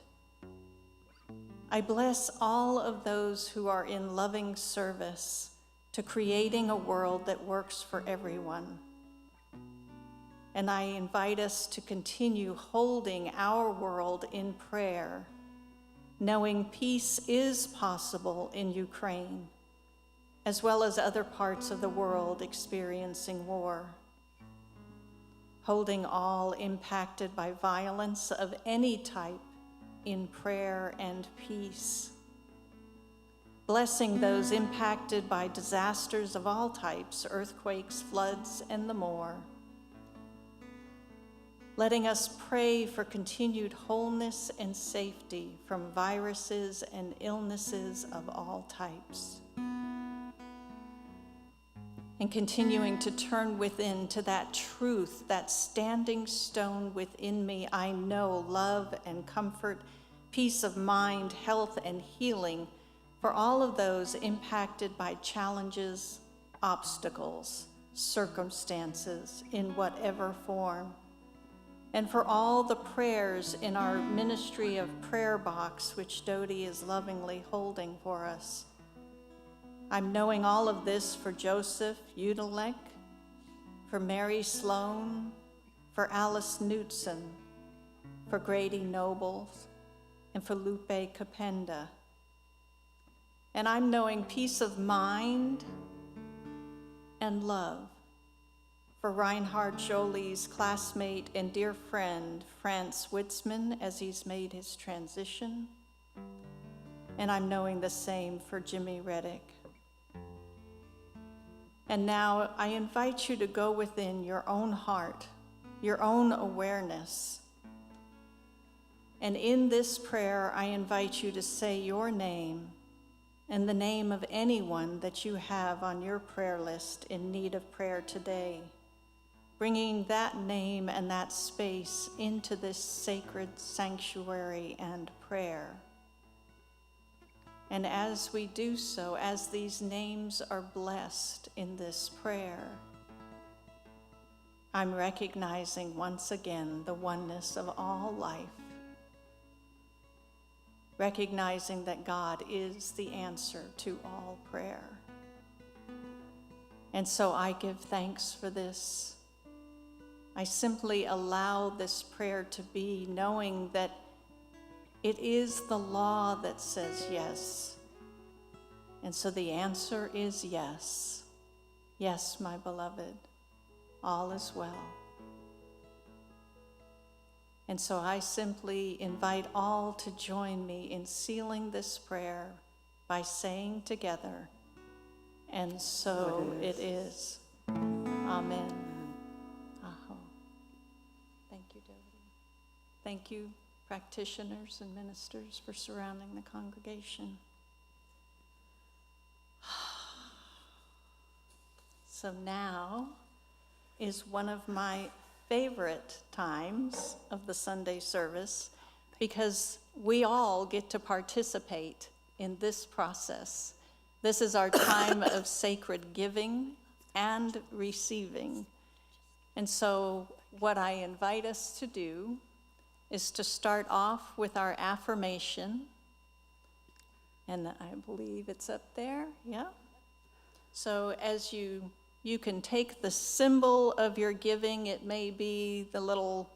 I bless all of those who are in loving service to creating a world that works for everyone. And I invite us to continue holding our world in prayer, knowing peace is possible in Ukraine, as well as other parts of the world experiencing war. Holding all impacted by violence of any type in prayer and peace. Blessing those impacted by disasters of all types, earthquakes, floods, and the more. Letting us pray for continued wholeness and safety from viruses and illnesses of all types. And continuing to turn within to that truth, that standing stone within me. I know love and comfort, peace of mind, health, and healing for all of those impacted by challenges, obstacles, circumstances in whatever form. And for all the prayers in our ministry of prayer box, which Dodie is lovingly holding for us. I'm knowing all of this for Joseph Udalek, for Mary Sloan, for Alice Knutson, for Grady Nobles, and for Lupe Capenda. And I'm knowing peace of mind and love for Reinhard Jolie's classmate and dear friend, Franz Witzman, as he's made his transition. And I'm knowing the same for Jimmy Reddick. And now I invite you to go within your own heart, your own awareness. And in this prayer, I invite you to say your name and the name of anyone that you have on your prayer list in need of prayer today, bringing that name and that space into this sacred sanctuary and prayer. And as we do so, as these names are blessed in this prayer, I'm recognizing once again the oneness of all life, recognizing that God is the answer to all prayer. And so I give thanks for this. I simply allow this prayer to be, knowing that it is the law that says yes. And so the answer is yes. Yes, my beloved. all is well. And so I simply invite all to join me in sealing this prayer by saying together, and so it is. Amen. Aho. Thank you, Doty. Thank you, practitioners and ministers, for surrounding the congregation. So now is one of my favorite times of the Sunday service, because we all get to participate in this process. This is our time of sacred giving and receiving. And so what I invite us to do is to start off with our affirmation. And I believe it's up there, yeah? So as you can take the symbol of your giving. It may be the little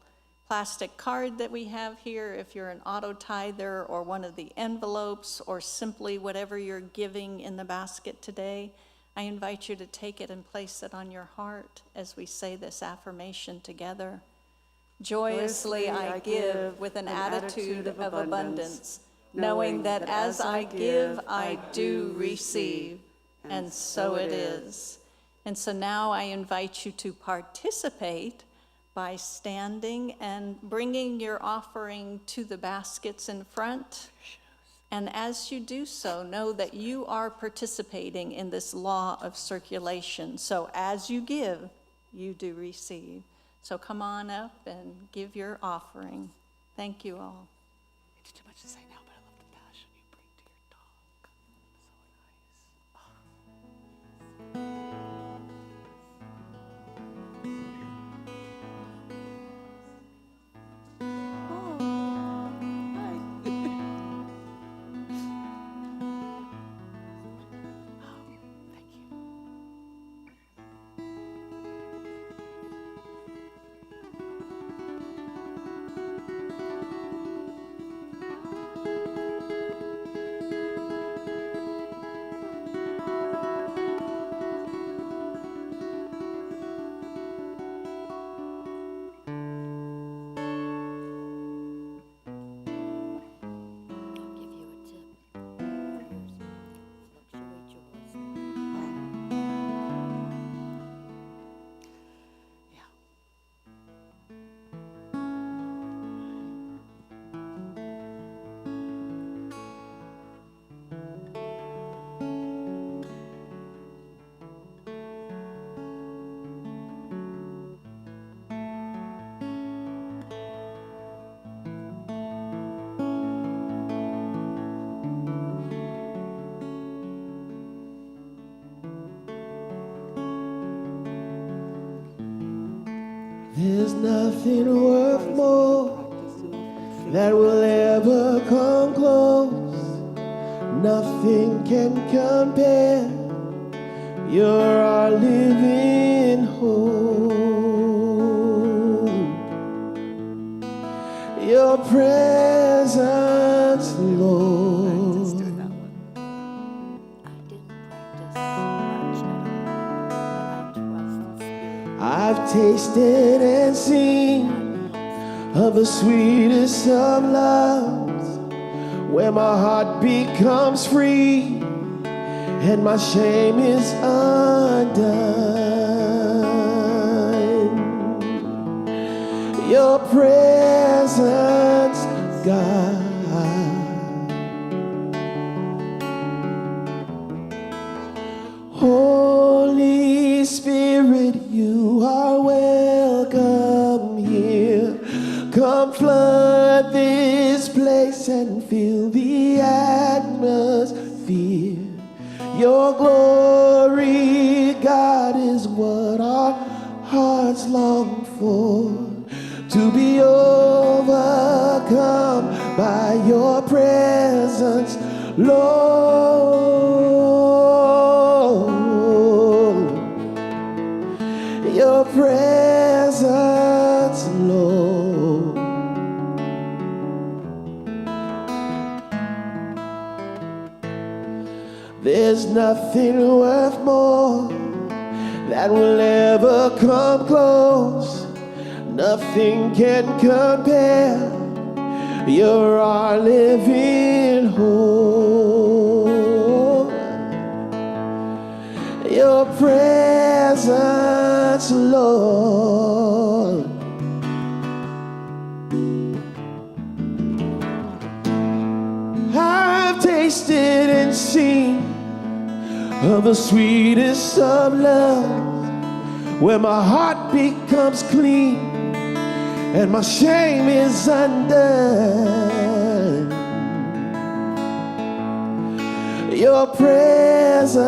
plastic card that we have here if you're an auto tither, or one of the envelopes, or simply whatever you're giving in the basket today. I invite you to take it and place it on your heart as we say this affirmation together. Joyously I give with an attitude of abundance, knowing that as I give, I do receive, and so it is. And so now I invite you to participate by standing and bringing your offering to the baskets in front. And as you do so, know that you are participating in this law of circulation. So as you give, you do receive. So come on up and give your offering. Thank you all. It's too much to say now, but I love the passion you bring to your talk. So nice. There's nothing worth more that will ever come close. Nothing can compare. You're our living hope. Your presence, Lord. I've tasted and seen of the sweetest of loves, where my heart becomes free and my shame is undone. Your presence, God. Holy Spirit, you are welcome here. Come flood this place and fill the atmosphere. Your glory, God, is what our hearts long for. To be overcome by your presence, Lord. Your presence, Lord. There's nothing worth more that will ever come close. Nothing can compare. You're our living hope. Your presence, Lord. I've tasted and seen of the sweetest of love, where my heart becomes clean and my shame is undone. Your presence,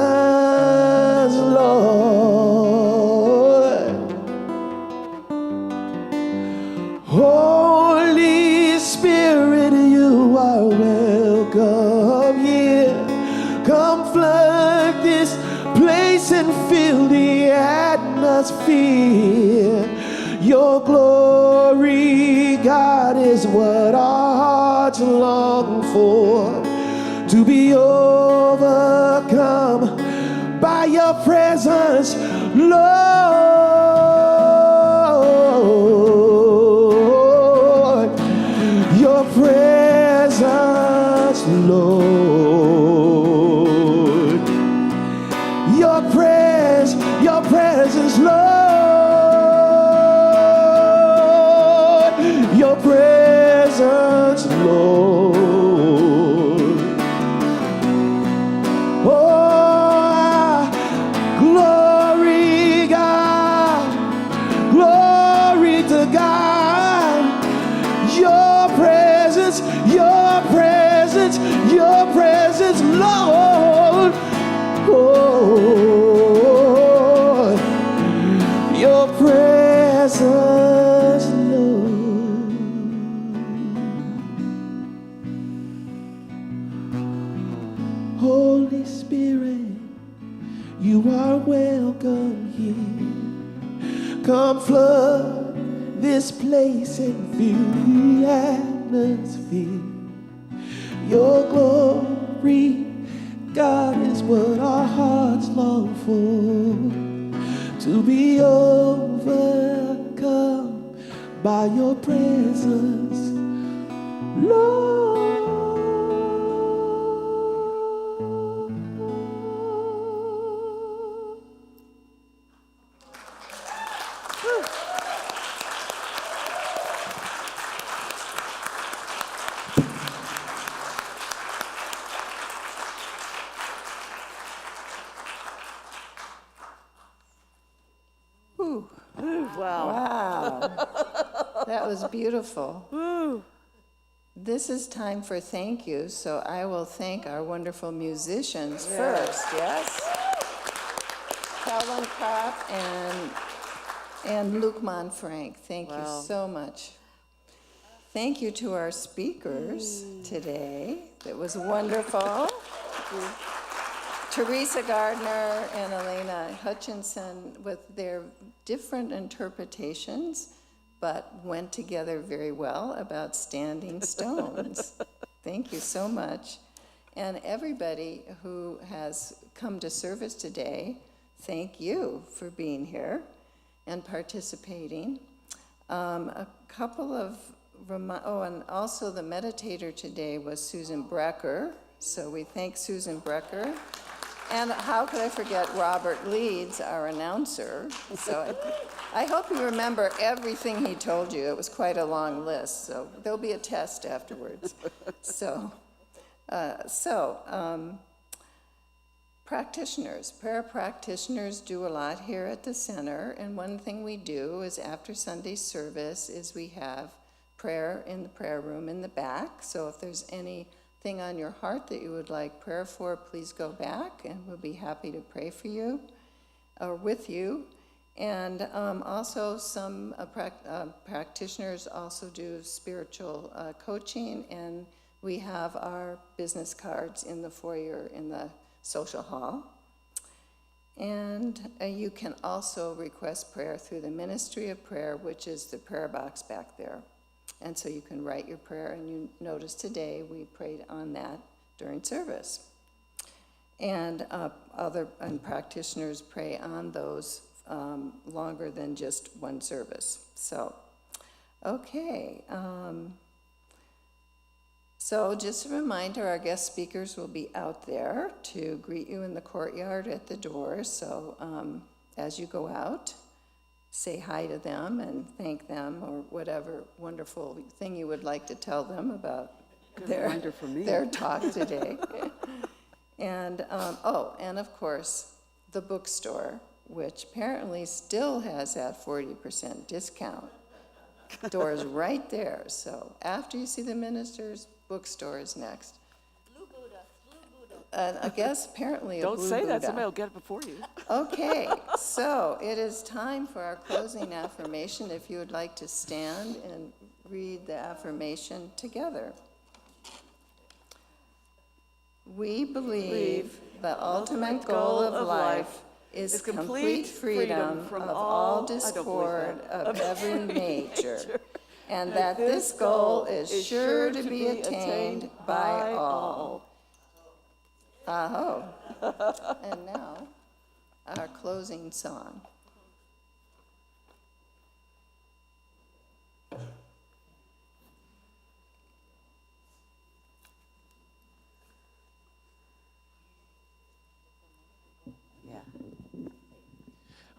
Lord. Holy Spirit, you are welcome here. Come flood this place and fill the atmosphere. Your glory, God, is what our hearts long for. To be overcome by your presence, Lord. Your presence, Lord. Your presence, Lord. Your presence, Lord. Oh, glory, God. Glory to God. Your presence, your presence, your presence, Lord. Oh, your presence, Lord. Holy Spirit, you are welcome here. Come flood this place and fill the atmosphere. Your glory, God, is what our hearts long for. To be overcome by your presence, Lord. Wow, that was beautiful. This is time for thank you, so I will thank our wonderful musicians first, yes? Calvin Kopp and Luke Monfrank, thank you so much. Thank you to our speakers today. It was wonderful. Teresa Gardiner and Alena Hutchinson, with their different interpretations, but went together very well about standing stones. Thank you so much. And everybody who has come to service today, thank you for being here and participating. A couple of, and also the meditator today was Susan Brecker, so we thank Susan Brecker. And how could I forget Robert Leeds, our announcer? So I hope you remember everything he told you. It was quite a long list, so there'll be a test afterwards. Practitioners, prayer practitioners do a lot here at the center, and one thing we do is after Sunday service is we have prayer in the prayer room in the back. So if there's anything on your heart that you would like prayer for, please go back and we'll be happy to pray for you or with you. And also some practitioners also do spiritual coaching, and we have our business cards in the foyer in the social hall. And you can also request prayer through the Ministry of Prayer, which is the prayer box back there. And so you can write your prayer, and you notice today we prayed on that during service. And practitioners pray on those longer than just one service. So, okay. So just a reminder, our guest speakers will be out there to greet you in the courtyard at the door. So as you go out, say hi to them and thank them, or whatever wonderful thing you would like to tell them about their talk today. And, and of course, the bookstore, which apparently still has that 40% discount. Door's right there. So after you see the ministers, bookstore is next. Blue Buddha. And I guess apparently a Don't blue say that, Buddha. somebody will get it before you. Okay, so it is time for our closing affirmation. If you would like to stand and read the affirmation together. We believe the ultimate goal of life is complete freedom from all discord of every nature, and that this goal is sure to be attained by all. Aho. And now, our closing song.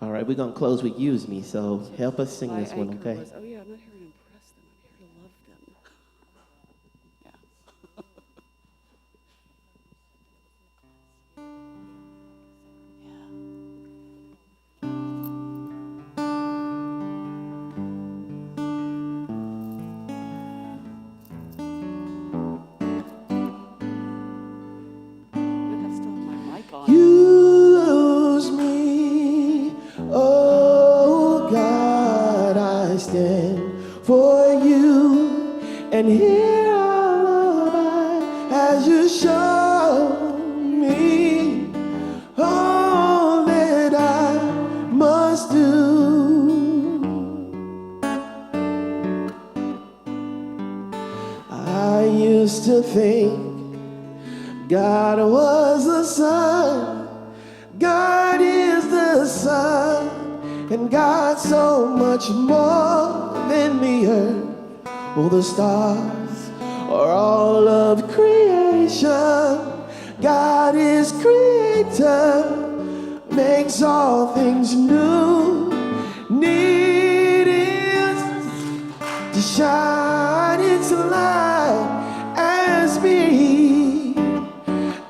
All right, we're going to close with Use Me, so help us sing My this one, anchor okay? was, oh yeah, I'm not here to impress them, I'm here to love them. Yeah. But I still have my mic on. Use me, oh God, I stand for you, and here I'll abide as you show me all that I must do. I used to think God was the sun, God is the sun, and God so much more than the earth or the stars or all of creation. God is creator, makes all things new. Need is to shine its light as me,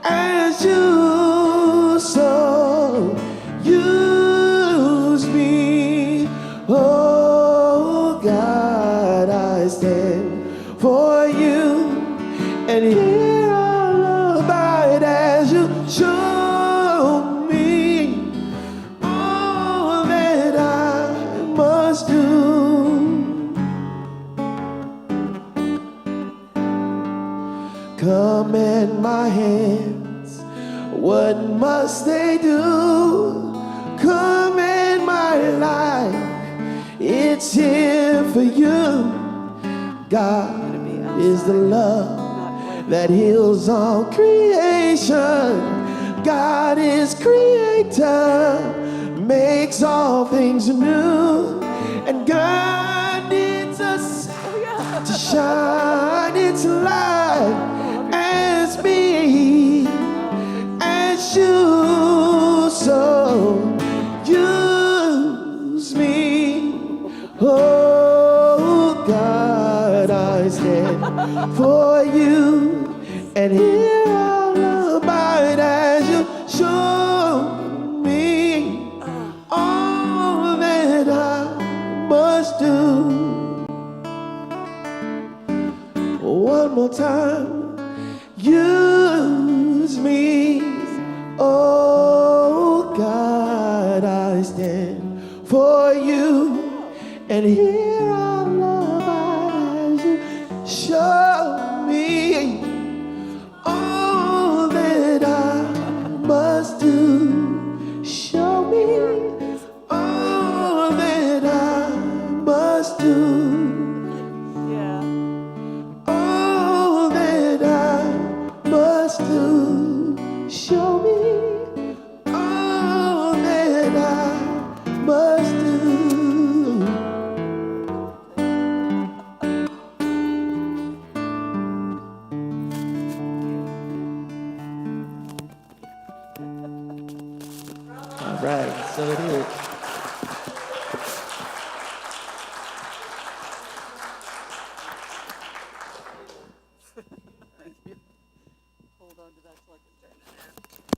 as you, so use me, oh God, I stand for you, and here I'll abide as you show me all that I must do. Command my hands, what must they do? Command my life, it's here for you. God is the love that heals all creation. God is creator, makes all things new. And God needs us to shine its light as me, as you, so use me, oh God, I stand for you, and here I'll abide as you show me all that I must do. One more time. Use me, oh God, I stand for you, and here I'll abide as you show me all that I must do. Show me all that I must do. Yeah. All that I must do. Show me all that I must right, so it is. Hold on to that so I can turn it.